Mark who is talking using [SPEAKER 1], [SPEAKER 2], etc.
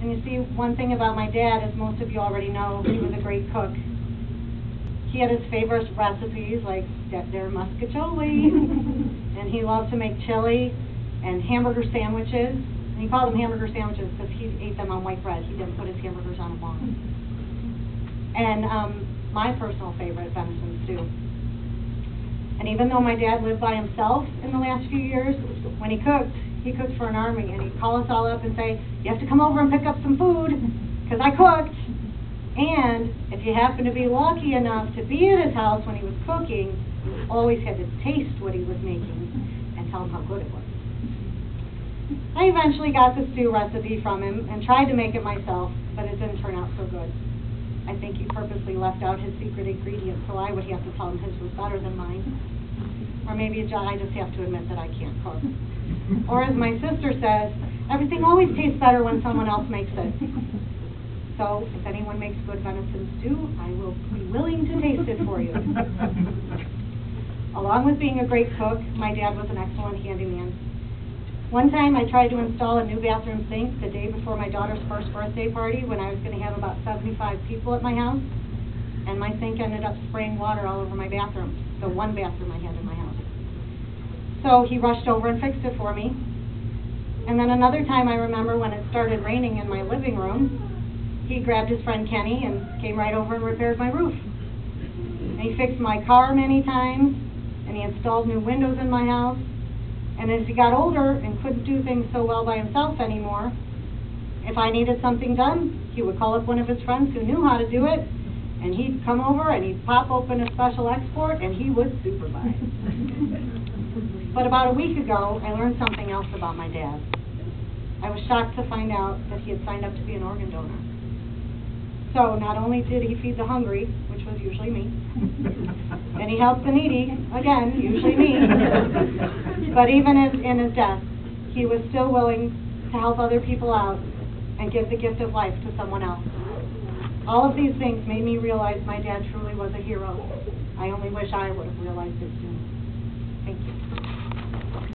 [SPEAKER 1] And you see, one thing about my dad, as most of you already know, he was a great cook. He had his favorite recipes, like their muscatoli, and he loved to make chili and hamburger sandwiches. And he called them hamburger sandwiches because he ate them on white bread. He didn't put his hamburgers on a bun. And my personal favorite, venison stew. And even though my dad lived by himself in the last few years, when he cooked for an army, and he'd call us all up and say, you have to come over and pick up some food, because I cooked. And if you happen to be lucky enough to be at his house when he was cooking, you always had to taste what he was making and tell him how good it was. I eventually got the stew recipe from him and tried to make it myself, but it didn't turn out so good. I think he purposely left out his secret ingredient, so I would have to tell him his was better than mine. Or maybe I just have to admit that I can't cook. Or as my sister says, everything always tastes better when someone else makes it. So if anyone makes good venison stew, I will be willing to taste it for you. Along with being a great cook, my dad was an excellent handyman. One time I tried to install a new bathroom sink the day before my daughter's first birthday party when I was going to have about 75 people at my house, and my sink ended up spraying water all over my bathroom, the one bathroom I had in my house. So he rushed over and fixed it for me. And then another time I remember when it started raining in my living room, he grabbed his friend Kenny and came right over and repaired my roof. And he fixed my car many times, and he installed new windows in my house. And as he got older and couldn't do things so well by himself anymore, if I needed something done, he would call up one of his friends who knew how to do it, and he'd come over and he'd pop open a special export and he would supervise. But about a week ago, I learned something else about my dad. I was shocked to find out that he had signed up to be an organ donor. So not only did he feed the hungry, which was usually me, and he helped the needy, again, usually me, but even in his death, he was still willing to help other people out and give the gift of life to someone else. All of these things made me realize my dad truly was a hero. I only wish I would have realized it sooner. Thank you.